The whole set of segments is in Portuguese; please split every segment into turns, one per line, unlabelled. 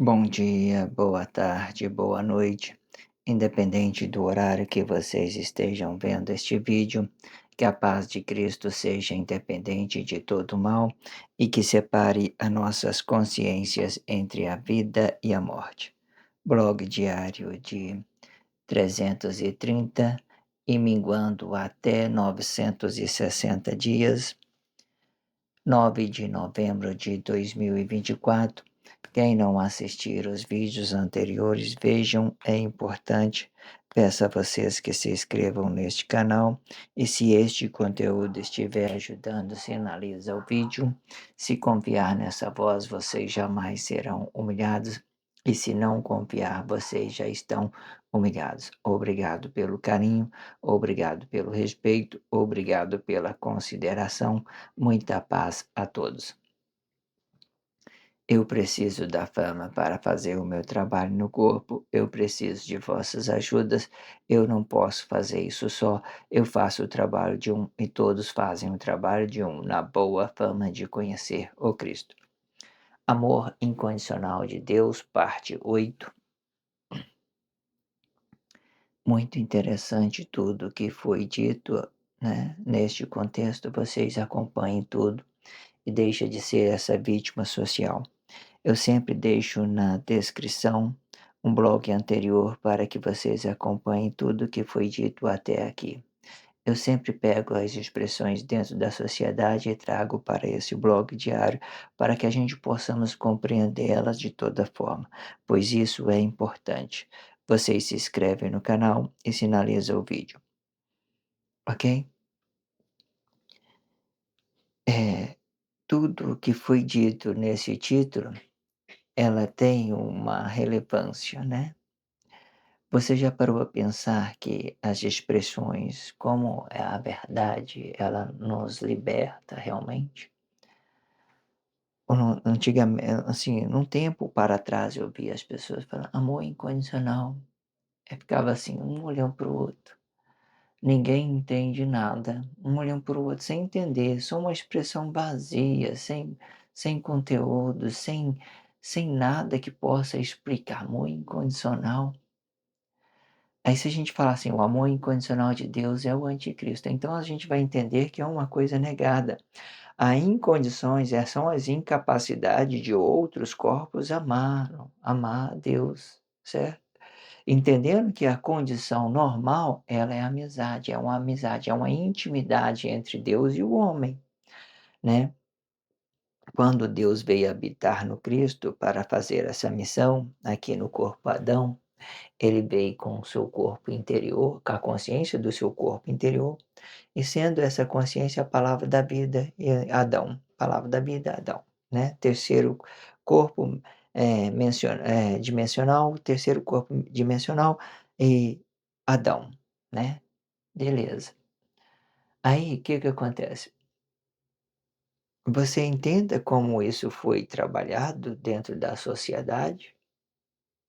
Bom dia, boa tarde, boa noite, independente do horário que vocês estejam vendo este vídeo, que a paz de Cristo seja independente de todo mal e que separe as nossas consciências entre a vida e a morte. Blog diário de 330 e minguando até 960 dias, 9 de novembro de 2024. Quem não assistir os vídeos anteriores, vejam, é importante. Peço a vocês que se inscrevam neste canal e se este conteúdo estiver ajudando, sinaliza o vídeo. Se confiar nessa voz, vocês jamais serão humilhados e se não confiar, vocês já estão humilhados. Obrigado pelo carinho, obrigado pelo respeito, obrigado pela consideração. Muita paz a todos. Eu preciso da fama para fazer o meu trabalho no corpo. Eu preciso de vossas ajudas. Eu não posso fazer isso só. Eu faço o trabalho de um e todos fazem o trabalho de um, na boa fama de conhecer o Cristo. Amor incondicional de Deus, parte 8. Muito interessante tudo que foi dito, né? Neste contexto, vocês acompanhem tudo e deixa de ser essa vítima social. Eu sempre deixo na descrição um blog anterior para que vocês acompanhem tudo que foi dito até aqui. Eu sempre pego as expressões dentro da sociedade e trago para esse blog diário para que a gente possamos compreendê-las de toda forma, pois isso é importante. Vocês se inscrevem no canal e sinalizam o vídeo, ok? Tudo o que foi dito nesse título, ela tem uma relevância, né? Você já parou a pensar que as expressões, como é a verdade, ela nos liberta realmente? Antigamente, assim, num tempo para trás eu via as pessoas falando amor incondicional. Eu ficava assim, um olhando para o outro. Ninguém entende nada, um olhando para o outro sem entender, só uma expressão vazia, sem conteúdo, sem nada que possa explicar. Amor incondicional. Aí se a gente falar assim, o amor incondicional de Deus é o anticristo, então a gente vai entender que é uma coisa negada. A incondições são as incapacidades de outros corpos amar a Deus, certo? Entendendo que a condição normal, ela é amizade, é uma intimidade entre Deus e o homem, né? Quando Deus veio habitar no Cristo para fazer essa missão aqui no corpo Adão, ele veio com o seu corpo interior, com a consciência do seu corpo interior, e sendo essa consciência a palavra da vida, Adão, palavra da vida, Adão, né? Terceiro corpo dimensional, terceiro corpo dimensional e Adão, né? Beleza. Aí, o que que acontece? Você entenda como isso foi trabalhado dentro da sociedade?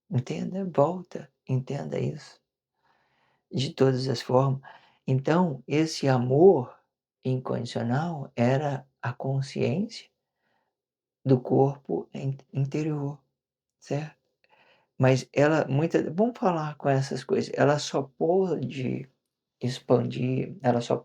Entenda, volta, entenda isso. De todas as formas. Então, esse amor incondicional era a consciência do corpo interior, certo? Mas ela vamos falar com essas coisas, ela só pôde expandir, né, ela só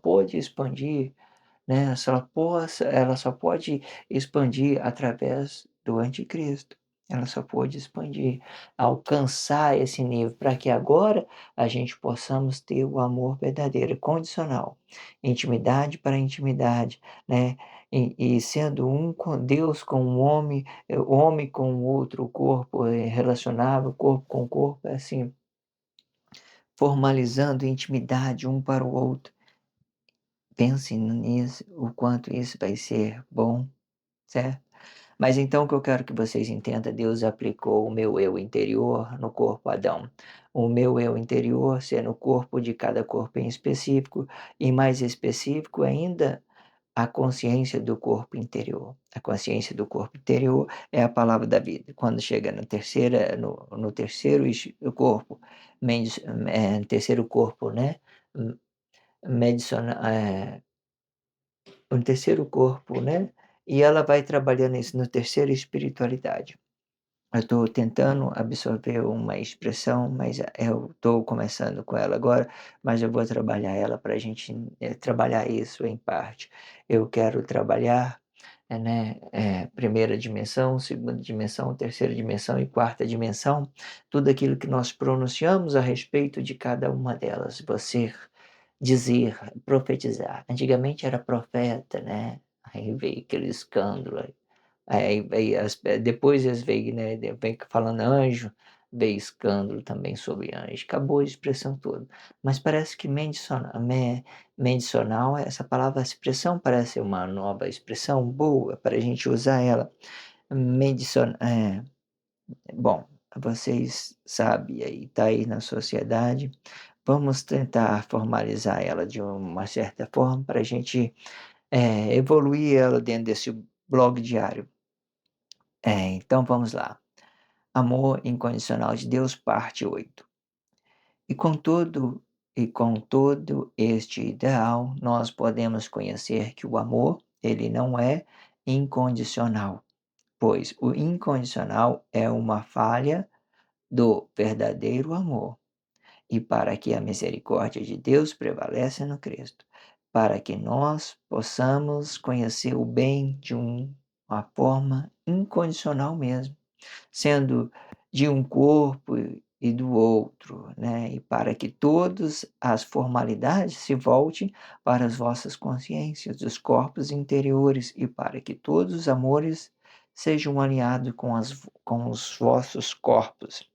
pode expandir através do anticristo. Ela só pode expandir, alcançar esse nível, para que agora a gente possamos ter o amor verdadeiro, condicional, intimidade para intimidade, né, e sendo um com Deus com o homem com o outro, o corpo é relacionável, corpo com corpo, é assim, formalizando intimidade um para o outro. Pense nisso, o quanto isso vai ser bom, certo? Mas então o que eu quero que vocês entendam, Deus aplicou o meu eu interior no corpo Adão. O meu eu interior ser no corpo de cada corpo em específico, e mais específico ainda, a consciência do corpo interior. A consciência do corpo interior é a palavra da vida. Quando chega no terceiro corpo, terceiro corpo, né? hum, Medicina, no terceiro corpo, né? E ela vai trabalhando isso no terceiro espiritualidade. Eu estou tentando absorver uma expressão, mas eu estou começando com ela agora, mas eu vou trabalhar ela para a gente trabalhar isso em parte. Eu quero trabalhar, primeira dimensão, segunda dimensão, terceira dimensão e quarta dimensão, tudo aquilo que nós pronunciamos a respeito de cada uma delas. Você dizer, profetizar. Antigamente era profeta, né? Aí veio aquele escândalo. Aí veio depois eles veio, né, vem falando anjo, veio escândalo também sobre anjo, acabou a expressão toda. Mas parece que medicinal, essa palavra, expressão parece uma nova expressão boa para a gente usar ela. Bom, vocês sabem aí, está aí na sociedade, vamos tentar formalizar ela de uma certa forma para a gente evoluir ela dentro desse blog diário. Então vamos lá. Amor incondicional de Deus, parte 8. E com tudo e com todo este ideal, nós podemos conhecer que o amor, ele não é incondicional, pois o incondicional é uma falha do verdadeiro amor. E para que a misericórdia de Deus prevaleça no Cristo, para que nós possamos conhecer o bem de uma forma incondicional mesmo, sendo de um corpo e do outro, né? E para que todas as formalidades se voltem para as vossas consciências dos corpos interiores e para que todos os amores sejam alinhados com os vossos corpos.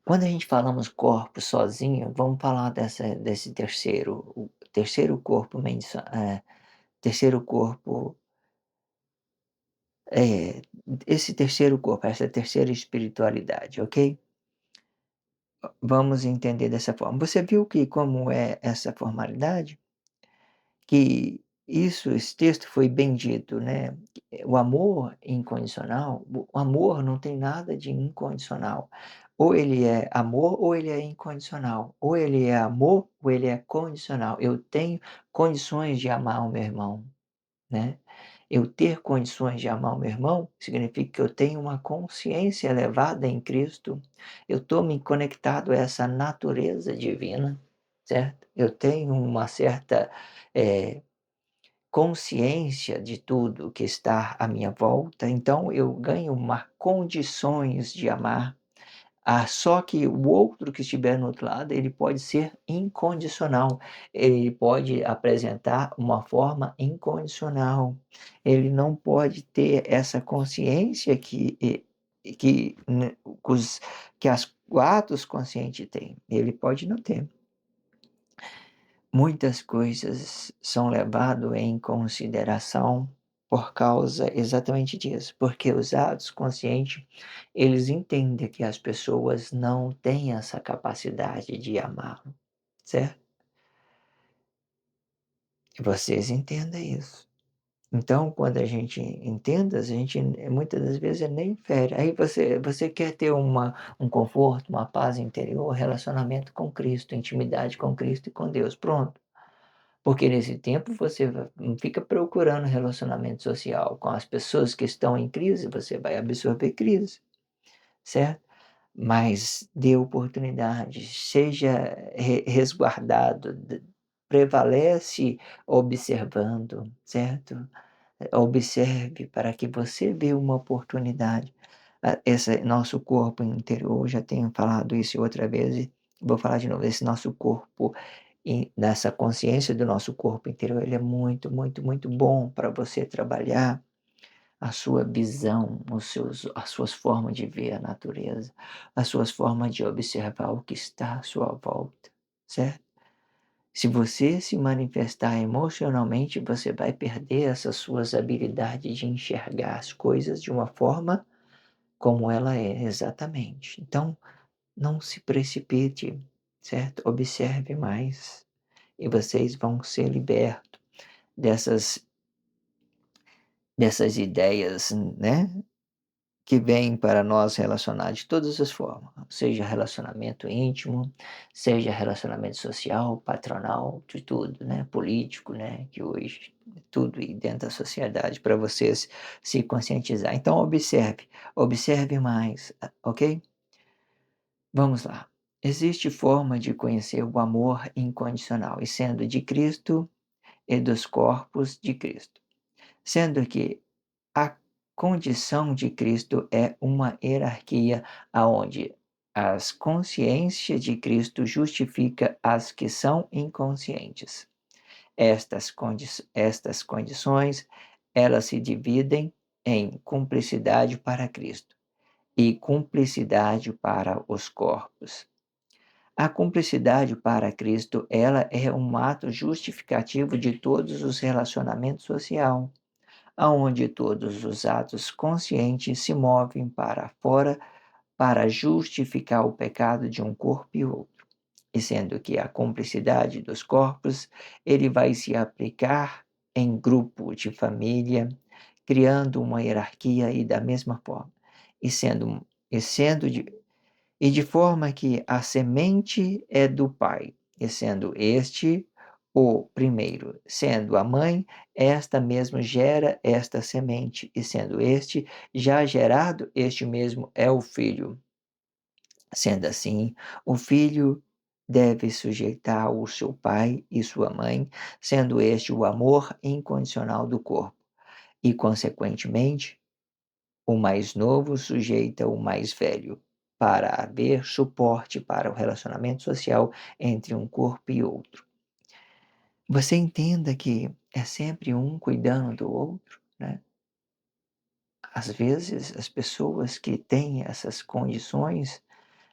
Quando a gente falamos corpo sozinho, vamos falar desse terceiro, o terceiro corpo, terceiro corpo, é, esse terceiro corpo, essa terceira espiritualidade, ok? Vamos entender dessa forma. Você viu que como é essa formalidade? Que esse texto foi bem dito, né? O amor incondicional, o amor não tem nada de incondicional. Ou ele é amor ou ele é incondicional. Ou ele é amor ou ele é condicional. Eu tenho condições de amar o meu irmão, né? Eu ter condições de amar o meu irmão significa que eu tenho uma consciência elevada em Cristo. Eu estou me conectado a essa natureza divina, certo? Eu tenho uma certa eh, consciência de tudo que está à minha volta, então eu ganho uma condições de amar. Só que o outro que estiver no outro lado, ele pode ser incondicional, ele pode apresentar uma forma incondicional, ele não pode ter essa consciência que, né, que as atos conscientes têm, ele pode não ter. Muitas coisas são levadas em consideração por causa exatamente disso, porque os atos conscientes, eles entendem que as pessoas não têm essa capacidade de amar, certo? E vocês entendem isso. Então, quando a gente entende, a gente muitas das vezes nem fere. Aí você quer ter um conforto, uma paz interior, relacionamento com Cristo, intimidade com Cristo e com Deus, pronto. Porque nesse tempo você não fica procurando relacionamento social com as pessoas que estão em crise, você vai absorver crise, certo? Mas dê oportunidade, seja resguardado, prevalece observando, certo? Observe para que você dê uma oportunidade. Esse nosso corpo interior, já tenho falado isso outra vez, e vou falar de novo, esse nosso corpo e nessa consciência do nosso corpo interior, ele é muito, muito, muito bom para você trabalhar a sua visão, as suas formas de ver a natureza, as suas formas de observar o que está à sua volta, certo? Se você se manifestar emocionalmente, você vai perder essas suas habilidades de enxergar as coisas de uma forma como ela é exatamente. Então, não se precipite, certo? Observe mais e vocês vão ser libertos dessas ideias, né, que vêm para nós relacionar de todas as formas, seja relacionamento íntimo, seja relacionamento social, patronal, de tudo, né, político, né, que hoje tudo aí dentro da sociedade para vocês se conscientizar. Então observe mais, ok? Vamos lá. Existe forma de conhecer o amor incondicional, e sendo de Cristo e dos corpos de Cristo, sendo que a condição de Cristo é uma hierarquia aonde as consciências de Cristo justifica as que são inconscientes. Estas condições, elas se dividem em cumplicidade para Cristo e cumplicidade para os corpos. A cumplicidade para Cristo, ela é um ato justificativo de todos os relacionamentos sociais, aonde todos os atos conscientes se movem para fora para justificar o pecado de um corpo e outro. E sendo que a cumplicidade dos corpos, ele vai se aplicar em grupo de família, criando uma hierarquia e da mesma forma. E sendo, e sendo de, e de forma que a semente é do pai, e sendo este o primeiro, sendo a mãe, esta mesmo gera esta semente, e sendo este já gerado, este mesmo é o filho. Sendo assim, o filho deve sujeitar o seu pai e sua mãe, sendo este o amor incondicional do corpo, e, consequentemente, o mais novo sujeita o mais velho, para haver suporte para o relacionamento social entre um corpo e outro. Você entenda que é sempre um cuidando do outro, né? Às vezes, as pessoas que têm essas condições,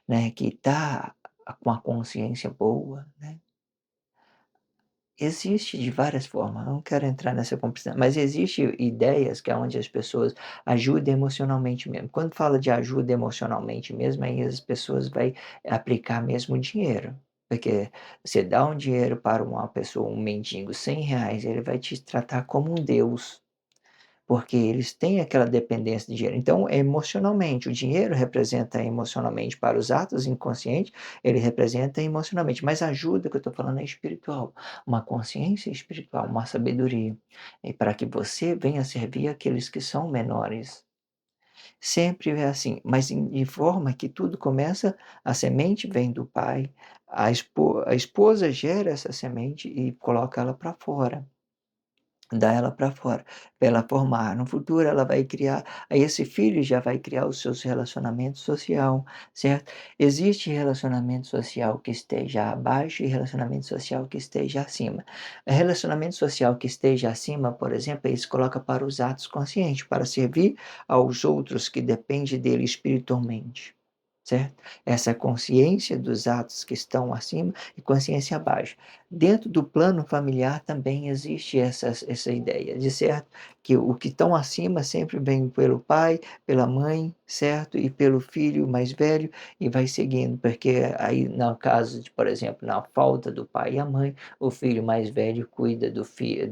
né, que tá com a consciência boa, né? Existe de várias formas, não quero entrar nessa complexidade, mas existe ideias que é onde as pessoas ajudam emocionalmente mesmo. Quando fala de ajuda emocionalmente mesmo, aí as pessoas vai aplicar mesmo dinheiro, porque você dá um dinheiro para uma pessoa, um mendigo, R$ 100, ele vai te tratar como um deus. Porque eles têm aquela dependência de dinheiro. Então, emocionalmente, o dinheiro representa emocionalmente para os atos inconscientes, ele representa emocionalmente, mas a ajuda que eu estou falando é espiritual, uma consciência espiritual, uma sabedoria, e para que você venha servir aqueles que são menores. Sempre é assim, mas de forma que tudo começa, a semente vem do pai, a esposa gera essa semente e coloca ela para fora. Dá ela para fora, para ela formar. No futuro ela vai criar, aí esse filho já vai criar os seus relacionamentos social, certo? Existe relacionamento social que esteja abaixo e relacionamento social que esteja acima. Relacionamento social que esteja acima, por exemplo, ele se coloca para os atos conscientes, para servir aos outros que depende dele espiritualmente. Certo? Essa consciência dos atos que estão acima e consciência abaixo. Dentro do plano familiar também existe essa ideia, de certo, que o que estão acima sempre vem pelo pai, pela mãe, certo, e pelo filho mais velho, e vai seguindo, porque aí no caso de, por exemplo, na falta do pai e a mãe, o filho mais velho cuida do filho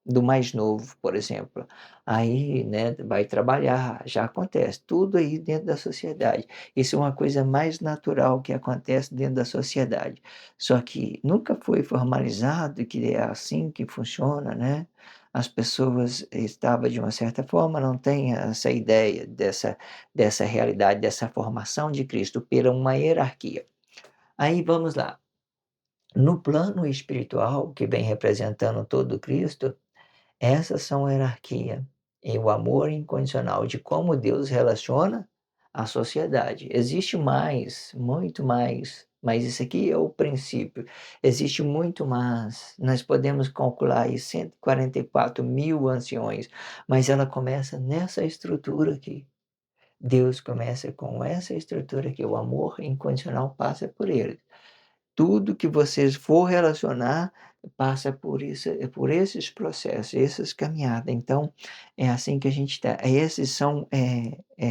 do mais novo, por exemplo. Aí, né, vai trabalhar, já acontece, tudo aí dentro da sociedade. Isso é uma coisa mais natural que acontece dentro da sociedade. Só que nunca foi formalizado que é assim que funciona, né? As pessoas estavam de uma certa forma, não têm essa ideia dessa realidade, dessa formação de Cristo pela uma hierarquia. Aí vamos lá. No plano espiritual, que vem representando todo Cristo, essas são a hierarquia e o amor incondicional de como Deus relaciona a sociedade. Existe mais, muito mais, mas isso aqui é o princípio. Existe muito mais. Nós podemos calcular aí 144 mil anciões, mas ela começa nessa estrutura aqui. Deus começa com essa estrutura que o amor incondicional passa por ele. Tudo que vocês for relacionar passa por esses processos, essas caminhadas. Então, é assim que a gente tá. Esses são,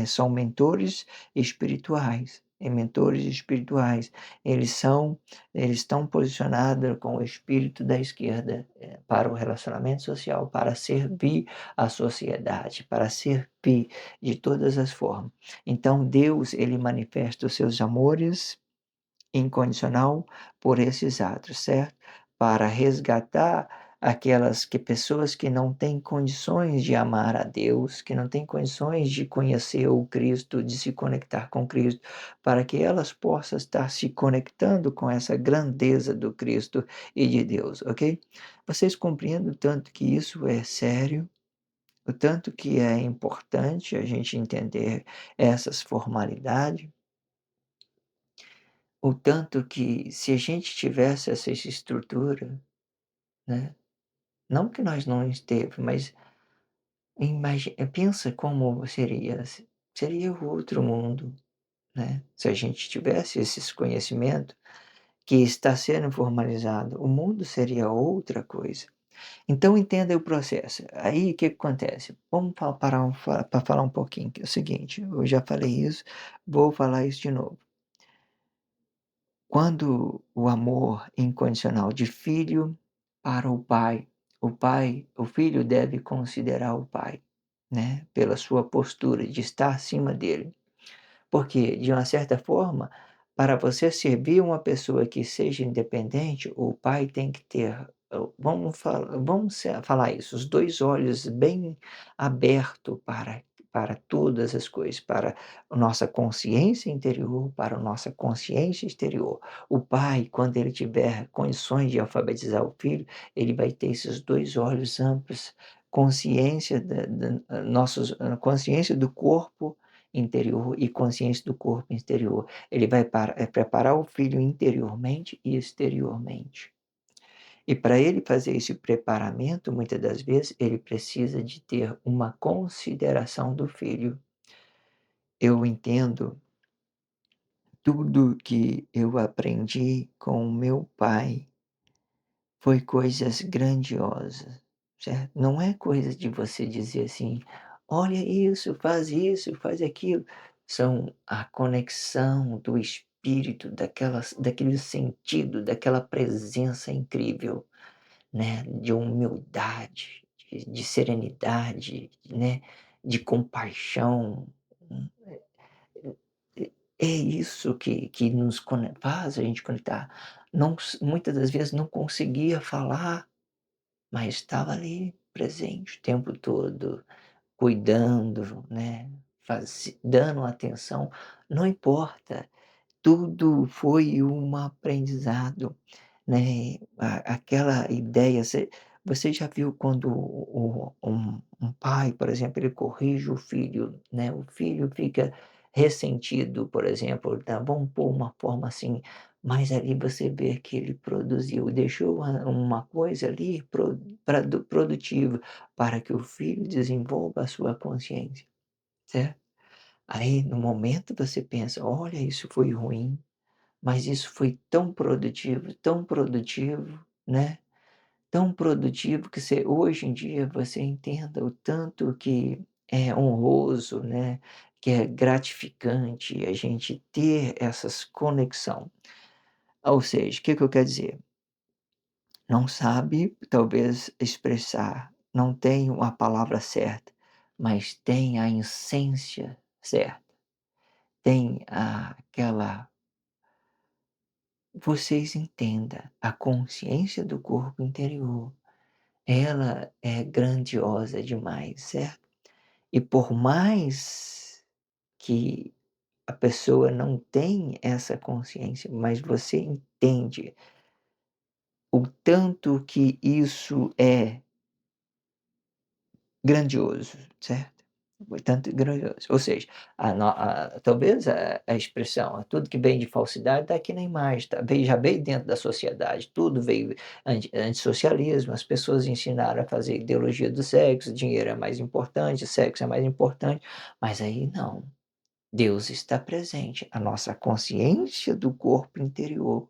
são mentores espirituais, mentores espirituais. Eles são eles estão posicionados com o espírito da esquerda, para o relacionamento social, para servir a sociedade, para servir de todas as formas. Então Deus, ele manifesta os seus amores incondicional por esses atos, certo? Para resgatar aquelas que pessoas que não têm condições de amar a Deus, que não têm condições de conhecer o Cristo, de se conectar com Cristo, para que elas possam estar se conectando com essa grandeza do Cristo e de Deus, ok? Vocês compreendem o tanto que isso é sério? O tanto que é importante a gente entender essas formalidades? O tanto que se a gente tivesse essa estrutura, né, não que nós não esteve, mas pensa como seria o outro mundo, né, se a gente tivesse esses conhecimento que está sendo formalizado, o mundo seria outra coisa. Então entenda o processo. Aí o que que acontece? Vamos parar para falar um pouquinho, que é o seguinte, eu já falei isso, vou falar isso de novo. Quando o amor incondicional de filho para o filho deve considerar o pai, né, pela sua postura de estar acima dele. Porque, de uma certa forma, para você servir uma pessoa que seja independente, o pai tem que ter, falar isso, os 2 olhos bem aberto para todas as coisas, para a nossa consciência interior, para a nossa consciência exterior. O pai, quando ele tiver condições de alfabetizar o filho, ele vai ter esses 2 olhos amplos, consciência consciência do corpo interior e consciência do corpo exterior. Ele vai preparar o filho interiormente e exteriormente. E para ele fazer esse preparamento, muitas das vezes, ele precisa de ter uma consideração do filho. Eu entendo tudo que eu aprendi com o meu pai foi coisas grandiosas, certo? Não é coisa de você dizer assim: "Olha isso, faz aquilo". São a conexão do espírito, daquele sentido, daquela presença incrível, né, de humildade, de serenidade, né, de compaixão. Hum, é é isso que nos faz a gente conectar. Não muitas das vezes não conseguia falar, mas estava ali presente o tempo todo, cuidando, né, dando atenção, não importa, tudo foi um aprendizado, né, aquela ideia, você já viu quando um pai, por exemplo, ele corrige o filho, né, o filho fica ressentido, por exemplo, tá, vamos pôr uma forma assim, mas ali você vê que ele produziu, deixou uma coisa ali produtiva, para que o filho desenvolva a sua consciência, certo? Aí no momento você pensa: "Olha, isso foi ruim". Mas isso foi tão produtivo, né, tão produtivo que você hoje em dia você entenda o tanto que é honroso, né, que é gratificante a gente ter essas conexão. Ou seja, o que que eu quero dizer? Não sabe talvez expressar, não tem a palavra certa, mas tem a essência certa, tem aquela. Vocês entenda, a consciência do corpo interior, ela é grandiosa demais, certo? E por mais que a pessoa não tem essa consciência, mas você entende o tanto que isso é grandioso, certo? Tanto grandioso. Ou seja, talvez a expressão, tudo que vem de falsidade está aqui na imagem, já veio dentro da sociedade, tudo veio antissocialismo, as pessoas ensinaram a fazer ideologia do sexo, dinheiro é mais importante, sexo é mais importante, mas aí não, Deus está presente, a nossa consciência do corpo interior,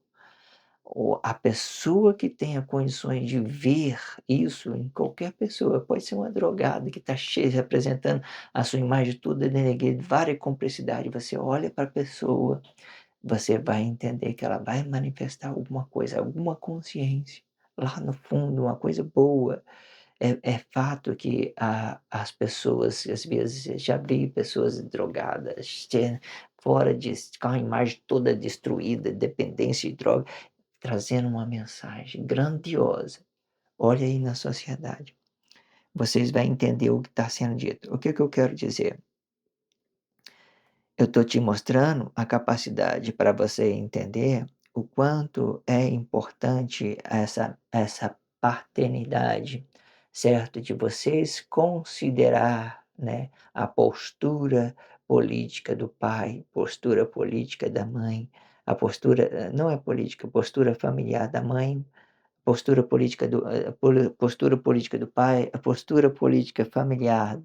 a pessoa que tenha condições de ver isso em qualquer pessoa, pode ser uma drogada que está cheia, apresentando a sua imagem toda denegrida, várias complexidade, você olha para a pessoa, você vai entender que ela vai manifestar alguma coisa, alguma consciência, lá no fundo, uma coisa boa. É fato que as pessoas, às vezes, já vi pessoas drogadas, fora com a imagem toda destruída, dependência de droga, trazendo uma mensagem grandiosa. Olha aí na sociedade, vocês vão entender o que está sendo dito. O que que eu quero dizer? Eu estou te mostrando a capacidade para você entender o quanto é importante essa paternidade, certo? De vocês considerar, né, a postura política do pai, postura política da mãe, a postura não é política, postura familiar da mãe, postura política do pai, a postura política familiar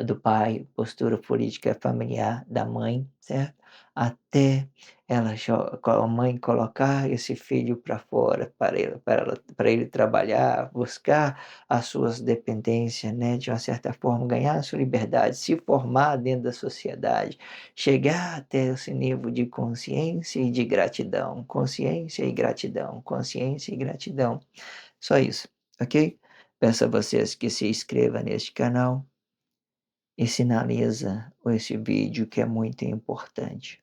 do pai, postura política familiar da mãe, certo? Até a mãe colocar esse filho para fora, para ele trabalhar, buscar as suas dependências, né, de uma certa forma, ganhar a sua liberdade, se formar dentro da sociedade, chegar até esse nível de consciência e de gratidão, consciência e gratidão, consciência e gratidão. Só isso, ok? Peço a vocês que se inscrevam neste canal e sinaliza esse vídeo que é muito importante.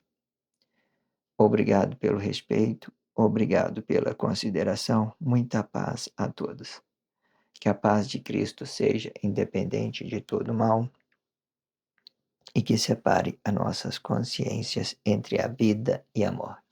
Obrigado pelo respeito, obrigado pela consideração, muita paz a todos. Que a paz de Cristo seja independente de todo mal e que separe as nossas consciências entre a vida e a morte.